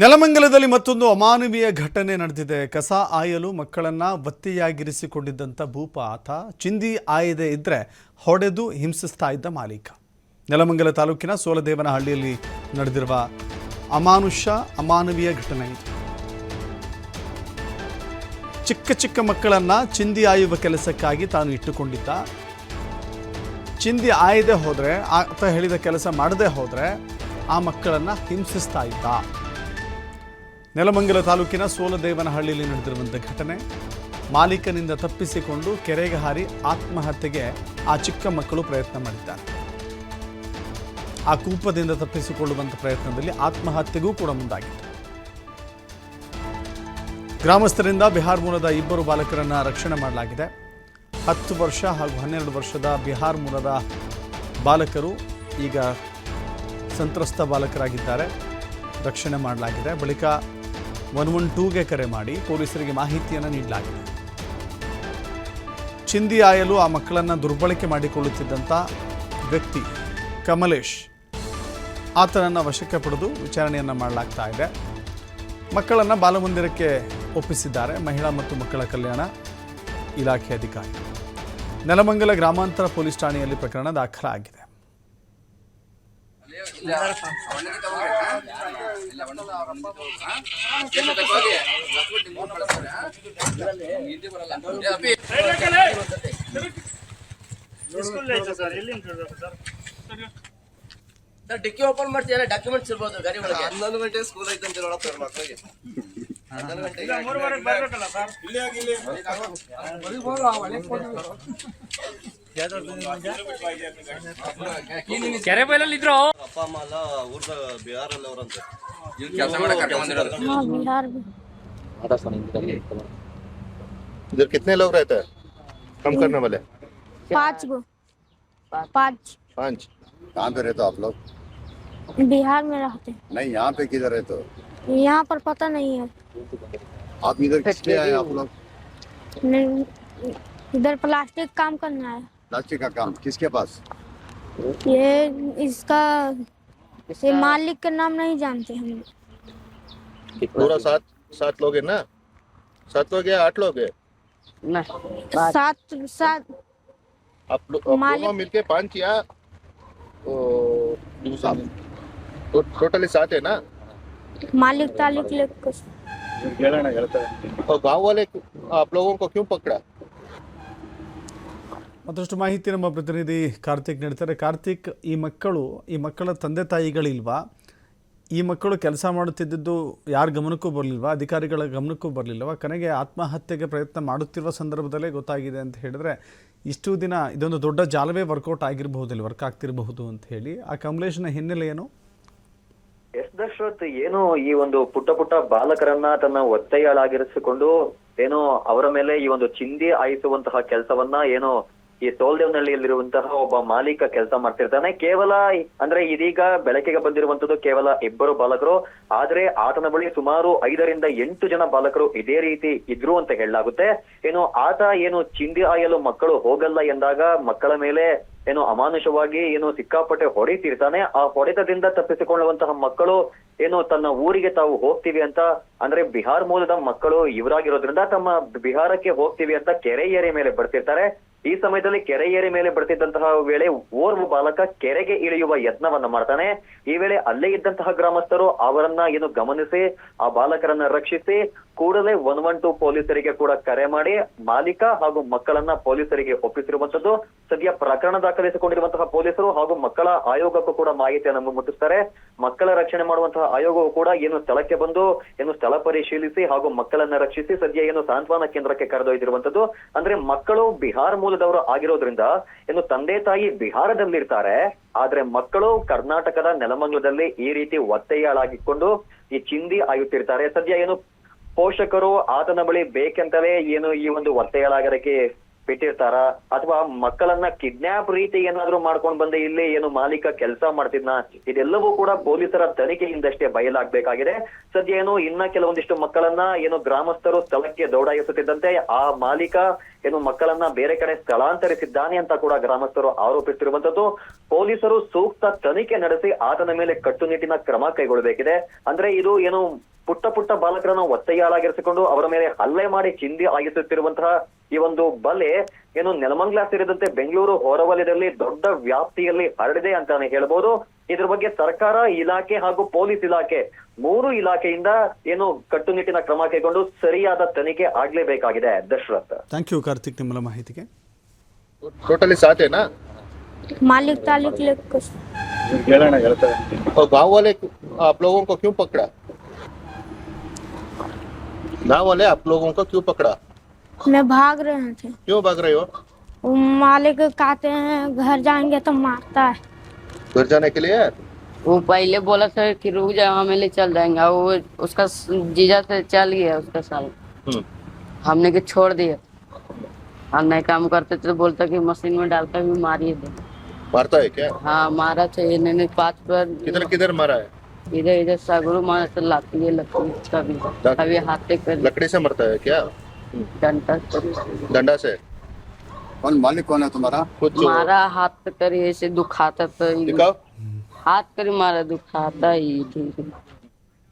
ನೆಲಮಂಗಲದಲ್ಲಿ ಮತ್ತೊಂದು ಅಮಾನವೀಯ ಘಟನೆ ನಡೆದಿದೆ. ಕಸ ಆಯಲು ಮಕ್ಕಳನ್ನ ಒತ್ತೆಯಾಗಿರಿಸಿಕೊಂಡಿದ್ದಂಥ ಭೂಪ ಆತ ಚಿಂದಿ ಆಯದೆ ಇದ್ರೆ ಹೊಡೆದು ಹಿಂಸಿಸ್ತಾ ಇದ್ದ ಮಾಲೀಕ. ನೆಲಮಂಗಲ ತಾಲೂಕಿನ ಸೋಲದೇವನಹಳ್ಳಿಯಲ್ಲಿ ನಡೆದಿರುವ ಅಮಾನವೀಯ ಘಟನೆ ಇದು. ಚಿಕ್ಕ ಮಕ್ಕಳನ್ನ ಚಿಂದಿ ಆಯುವ ಕೆಲಸಕ್ಕಾಗಿ ತಾನು ಇಟ್ಟುಕೊಂಡಿದ್ದ. ಚಿಂದಿ ಆಯದೆ ಹೋದ್ರೆ, ಆತ ಹೇಳಿದ ಕೆಲಸ ಮಾಡದೆ ಹೋದ್ರೆ ಆ ಮಕ್ಕಳನ್ನ ಹಿಂಸಿಸ್ತಾ ಇದ್ದ. ನೆಲಮಂಗಲ ತಾಲೂಕಿನ ಸೋಲದೇವನಹಳ್ಳಿಯಲ್ಲಿ ನಡೆದಿರುವಂಥ ಘಟನೆ. ಮಾಲೀಕನಿಂದ ತಪ್ಪಿಸಿಕೊಂಡು ಕೆರೆಗೆ ಹಾರಿ ಆತ್ಮಹತ್ಯೆಗೆ ಆ ಚಿಕ್ಕ ಮಕ್ಕಳು ಪ್ರಯತ್ನ ಮಾಡಿದ್ದಾರೆ. ಆ ಕೂಪದಿಂದ ತಪ್ಪಿಸಿಕೊಳ್ಳುವಂಥ ಪ್ರಯತ್ನದಲ್ಲಿ ಆತ್ಮಹತ್ಯೆಗೂ ಕೂಡ ಮುಂದಾಗಿತ್ತು. ಗ್ರಾಮಸ್ಥರಿಂದ ಬಿಹಾರ್ ಮೂಲದ ಇಬ್ಬರು ಬಾಲಕರನ್ನು ರಕ್ಷಣೆ ಮಾಡಲಾಗಿದೆ. 10 ವರ್ಷ ಹಾಗೂ 12 ವರ್ಷದ ಬಿಹಾರ್ ಮೂಲದ ಬಾಲಕರು ಈಗ ಸಂತ್ರಸ್ತ ಬಾಲಕರಾಗಿದ್ದಾರೆ. ರಕ್ಷಣೆ ಮಾಡಲಾಗಿದೆ. ಬಳಿಕ 112ಗೆ ಕರೆ ಮಾಡಿ ಪೊಲೀಸರಿಗೆ ಮಾಹಿತಿಯನ್ನು ನೀಡಲಾಗಿದೆ. ಚಿಂದಿ ಆಯಲು ಆ ಮಕ್ಕಳನ್ನು ದುರ್ಬಳಕೆ ಮಾಡಿಕೊಳ್ಳುತ್ತಿದ್ದಂಥ ವ್ಯಕ್ತಿ ಕಮಲೇಶ್, ಆತನನ್ನು ವಶಕ್ಕೆ ಪಡೆದು ವಿಚಾರಣೆಯನ್ನು ಮಾಡಲಾಗ್ತಾ ಇದೆ. ಮಕ್ಕಳನ್ನು ಬಾಲಮಂದಿರಕ್ಕೆ ಒಪ್ಪಿಸಿದ್ದಾರೆ ಮಹಿಳಾ ಮತ್ತು ಮಕ್ಕಳ ಕಲ್ಯಾಣ ಇಲಾಖೆ ಅಧಿಕಾರಿ. ನೆಲಮಂಗಲ ಗ್ರಾಮಾಂತರ ಪೊಲೀಸ್ ಠಾಣೆಯಲ್ಲಿ ಪ್ರಕರಣ ದಾಖಲಾಗಿದೆ. ಡಿಕ್ಕಿ ಓಪನ್ ಮಾಡ್ತೀರಾ? ಡಾಕ್ಯುಮೆಂಟ್ಸ್ ಇರ್ಬೋದು ಗಾಡಿ ಒಳಗೆ. 11 ಗಂಟೆ ಸ್ಕೂಲ್ ಐತೆ ಅಂತ ಹೇಳೋದು ಸರ್ ಮಕ್ಕಳಿಗೆ. 11 ಗಂಟೆಗೆ ಬರಬೇಕಲ್ಲ ಸರ್. ಕೆರೆ ಬೈಲಲ್ಲಿ ಇದ್ರು ಅಪ್ಪ ಅಮ್ಮ ಎಲ್ಲ ಊರ್ದ ಬಿಹಾರಲ್ಲಿ ಅವರಂತೆ ಕೆಲಸ ಮಾಡಕ್ಕೆ ಕರ್ಕೊಂಡು ಬಂದಿರೋದು. इधर कितने लोग रहते हैं कम करने वाले? 5 गो 5 कहाँ पे रहते हो आप लोग? बिहार में रहते हैं। नहीं, यहाँ पे किधर रहते हो? यहाँ पर पता नहीं है। आप इधर किस लिए आए आप लोग? इधर प्लास्टिक काम करना है। प्लास्टिक का काम किसके पास? ये इसका ये मालिक का नाम नहीं जानते हम। पूरा सात लोग है ना? 7 लोग है 8 लोग है? 7 आप दोनों मिलके 5 या टोटली 7 है ना? मालिक तालिक लेकर और गाँव वाले आप लोगों को क्यों पकड़ा? ಮತ್ತಷ್ಟು ಮಾಹಿತಿ ನಮ್ಮ ಪ್ರತಿನಿಧಿ ಕಾರ್ತಿಕ್ ನೀಡ್ತಾರೆ. ಕಾರ್ತಿಕ್, ಈ ಮಕ್ಕಳ ತಂದೆ ತಾಯಿಗಳಿಲ್ವಾ? ಈ ಮಕ್ಕಳು ಕೆಲಸ ಮಾಡುತ್ತಿದ್ದು ಯಾರ ಗಮನಕ್ಕೂ ಬರಲಿಲ್ವಾ? ಅಧಿಕಾರಿಗಳ ಗಮನಕ್ಕೂ ಬರಲಿಲ್ವಾ? ಕೊನೆಗೆ ಆತ್ಮಹತ್ಯೆಗೆ ಪ್ರಯತ್ನ ಮಾಡುತ್ತಿರುವ ಸಂದರ್ಭದಲ್ಲೇ ಗೊತ್ತಾಗಿದೆ ಅಂತ ಹೇಳಿದ್ರೆ ಇಷ್ಟು ದಿನ ಇದೊಂದು ದೊಡ್ಡ ಜಾಲವೇ ವರ್ಕ್ ಆಗ್ತಿರಬಹುದು ಅಂತ ಹೇಳಿ ಆ ಕಮಲೇಶ್ನ ಹಿನ್ನೆಲೆ ಏನು? ಎಸ್ ದಶರಥ್, ಏನು ಈ ಒಂದು ಪುಟ್ಟ ಬಾಲಕರನ್ನ ತನ್ನ ಒತ್ತೆಯಾಳಾಗಿರಿಸಿಕೊಂಡು ಏನೋ ಅವರ ಮೇಲೆ ಈ ಒಂದು ಚಿಂದಿ ಆಯಿಸುವಂತಹ ಕೆಲಸವನ್ನ ಏನೋ ಈ ಸೋಲ್ದೇವನಹಳ್ಳಿಯಲ್ಲಿರುವಂತಹ ಒಬ್ಬ ಮಾಲೀಕ ಕೆಲಸ ಮಾಡ್ತಿರ್ತಾನೆ. ಕೇವಲ ಅಂದ್ರೆ ಇದೀಗ ಬೆಳಕಿಗೆ ಬಂದಿರುವಂತದ್ದು ಕೇವಲ 2 ಬಾಲಕರು, ಆದ್ರೆ ಆತನ ಬಳಿ ಸುಮಾರು 5 ರಿಂದ 8 ಜನ ಬಾಲಕರು ಇದೇ ರೀತಿ ಇದ್ರು ಅಂತ ಹೇಳಲಾಗುತ್ತೆ. ಆತ ಚಿಂದಿ ಆಯಲು ಮಕ್ಕಳು ಹೋಗಲ್ಲ ಎಂದಾಗ ಮಕ್ಕಳ ಮೇಲೆ ಅಮಾನುಷವಾಗಿ ಸಿಕ್ಕಾಪಟ್ಟೆ ಹೊಡಿತಿರ್ತಾನೆ. ಆ ಹೊಡೆತದಿಂದ ತಪ್ಪಿಸಿಕೊಳ್ಳುವಂತಹ ಮಕ್ಕಳು ತನ್ನ ಊರಿಗೆ ತಾವು ಹೋಗ್ತೀವಿ ಅಂತ, ಅಂದ್ರೆ ಬಿಹಾರ್ ಮೂಲದ ಮಕ್ಕಳು ಇವರಾಗಿರೋದ್ರಿಂದ ತಮ್ಮ ಬಿಹಾರಕ್ಕೆ ಹೋಗ್ತೀವಿ ಅಂತ ಕೆರೆ ಏರಿ ಮೇಲೆ ಬರ್ತಿರ್ತಾರೆ. ಈ ಸಮಯದಲ್ಲಿ ಕೆರೆ ಏರಿ ಮೇಲೆ ಬರ್ತಿದ್ದಂತಹ ವೇಳೆ ಓರ್ವ ಬಾಲಕ ಕೆರೆಗೆ ಇಳಿಯುವ ಯತ್ನವನ್ನ ಮಾಡ್ತಾನೆ. ಈ ವೇಳೆ ಅಲ್ಲೇ ಇದ್ದಂತಹ ಗ್ರಾಮಸ್ಥರು ಅವರನ್ನ ಗಮನಿಸಿ ಆ ಬಾಲಕರನ್ನ ರಕ್ಷಿಸಿ ಕೂಡಲೇ 112 ಪೊಲೀಸರಿಗೆ ಕೂಡ ಕರೆ ಮಾಡಿ ಮಾಲೀಕ ಹಾಗೂ ಮಕ್ಕಳನ್ನ ಪೊಲೀಸರಿಗೆ ಒಪ್ಪಿಸಿರುವಂತದ್ದು. ಸದ್ಯ ಪ್ರಕರಣ ದಾಖಲಿಸಿಕೊಂಡಿರುವಂತಹ ಪೊಲೀಸರು ಹಾಗೂ ಮಕ್ಕಳ ಆಯೋಗಕ್ಕೂ ಕೂಡ ಮಾಹಿತಿಯನ್ನು ಮುಟ್ಟಿಸ್ತಾರೆ. ಮಕ್ಕಳ ರಕ್ಷಣೆ ಮಾಡುವಂತಹ ಆಯೋಗವು ಕೂಡ ಸ್ಥಳಕ್ಕೆ ಬಂದು ಸ್ಥಳ ಪರಿಶೀಲಿಸಿ ಹಾಗೂ ಮಕ್ಕಳನ್ನ ರಕ್ಷಿಸಿ ಸದ್ಯ ಸಾಂತ್ವನ ಕೇಂದ್ರಕ್ಕೆ ಕರೆದೊಯ್ದಿರುವಂತದ್ದು. ಅಂದ್ರೆ ಮಕ್ಕಳು ಬಿಹಾರ ಮೂಲದವರು ಆಗಿರೋದ್ರಿಂದ ತಂದೆ ತಾಯಿ ಬಿಹಾರದಲ್ಲಿರ್ತಾರೆ, ಆದ್ರೆ ಮಕ್ಕಳು ಕರ್ನಾಟಕದ ನೆಲಮಂಗಲದಲ್ಲಿ ಈ ರೀತಿ ಒತ್ತೆಯಾಳಾಗಿಕೊಂಡು ಈ ಚಿಂದಿ ಆಯುತ್ತಿರ್ತಾರೆ. ಸದ್ಯ ಪೋಷಕರು ಆತನ ಬಳಿ ಬೇಕೆಂತಲೇ ಈ ಒಂದು ಒತ್ತೆಯಾಳಾಗಲಿಕ್ಕೆ ಬಿಟ್ಟಿರ್ತಾರ ಅಥವಾ ಮಕ್ಕಳನ್ನ ಕಿಡ್ನಾಪ್ ರೀತಿ ಏನಾದ್ರು ಮಾಡ್ಕೊಂಡ್ ಬಂದೆ ಇಲ್ಲಿ ಏನು ಮಾಲೀಕ ಕೆಲಸ ಮಾಡ್ತಿದ್ನ, ಇದೆಲ್ಲವೂ ಕೂಡ ಪೊಲೀಸರ ತನಿಖೆಯಿಂದಷ್ಟೇ ಬಯಲಾಗ್ಬೇಕಾಗಿದೆ. ಸದ್ಯ ಏನು ಇನ್ನ ಕೆಲವೊಂದಿಷ್ಟು ಮಕ್ಕಳನ್ನ ಏನು ಗ್ರಾಮಸ್ಥರು ಸ್ಥಳಕ್ಕೆ ದೌಡಾಯಿಸುತ್ತಿದ್ದಂತೆ ಆ ಮಾಲೀಕ ಏನು ಮಕ್ಕಳನ್ನ ಬೇರೆ ಕಡೆ ಸ್ಥಳಾಂತರಿಸಿದ್ದಾನೆ ಅಂತ ಕೂಡ ಗ್ರಾಮಸ್ಥರು ಆರೋಪಿಸಿರುವಂತದ್ದು. ಪೊಲೀಸರು ಸೂಕ್ತ ತನಿಖೆ ನಡೆಸಿ ಆತನ ಮೇಲೆ ಕಟ್ಟುನಿಟ್ಟಿನ ಕ್ರಮ ಕೈಗೊಳ್ಳಬೇಕಿದೆ. ಅಂದ್ರೆ ಇದು ಏನು ಪುಟ್ಟ ಪುಟ್ಟ ಬಾಲಕರನ್ನ ಒತ್ತೆಯಾಳಾಗಿರಿಸಿಕೊಂಡು ಅವರ ಮೇಲೆ ಹಲ್ಲೆ ಮಾಡಿ ಚಿಂದಿ ಆಗಿಸುತ್ತಿರುವಂತಹ ಈ ಒಂದು ಬಲೆ ಏನು ನೆಲಮಂಗಲ ಸೇರಿದಂತೆ ಬೆಂಗಳೂರು ಹೊರವಲಯದಲ್ಲಿ ದೊಡ್ಡ ವ್ಯಾಪ್ತಿಯಲ್ಲಿ ಹರಡಿದೆ ಅಂತಾನೆ ಹೇಳ್ಬೋದು. ಇದ್ರ ಬಗ್ಗೆ ಸರ್ಕಾರ ಇಲಾಖೆ ಹಾಗೂ ಪೊಲೀಸ್ ಇಲಾಖೆ 3 ಇಲಾಖೆಯಿಂದ ಏನು ಕಟ್ಟುನಿಟ್ಟಿನ ಕ್ರಮ ಕೈಗೊಂಡು ಸರಿಯಾದ ತನಿಖೆ ಆಗ್ಲೇಬೇಕಾಗಿದೆ. ದಶರಥ್, ಥ್ಯಾಂಕ್ ಯು ಕಾರ್ತಿಕ್ ನಿಮ್ಮೆಲ್ಲ ಮಾಹಿತಿಗೆ. टोटली 7 है ना? मालिक तालिक लिख कुछ और गांव वाले आप लोगों को क्यों पकड़ा? गांव वाले आप लोगों को क्यों पकड़ा? में भाग रहे थे। क्यों भाग रहे हो? वो मालिक कहते हैं घर जाएंगे तो मारता है। घर जाने के लिए? वो पहले बोला था कि रुक जाओ हम ले चल जाएंगे, वो उसका जीजा से चल गया उसका साल, हमने के छोड़ दिया। हम नहीं काम करते तो बोलता कि मशीन में डालकर भी मारिए दे। मारता है क्या? हाँ मारा चाहिए, इन्होंने 5 बार किधर किधर मारा है? इधर इधर सागुरु मारा तो लाती है लकड़ी कभी कभी हाथ से कर लकड़ी से मरता है क्या? डंडा डंडा से? कौन मालिक कौन है तुम्हारा? कुछ मारा हाथ पे कर ऐसे दुखाता तो दिखाओ। हाथ कर मारा दुखाता ही ठीक।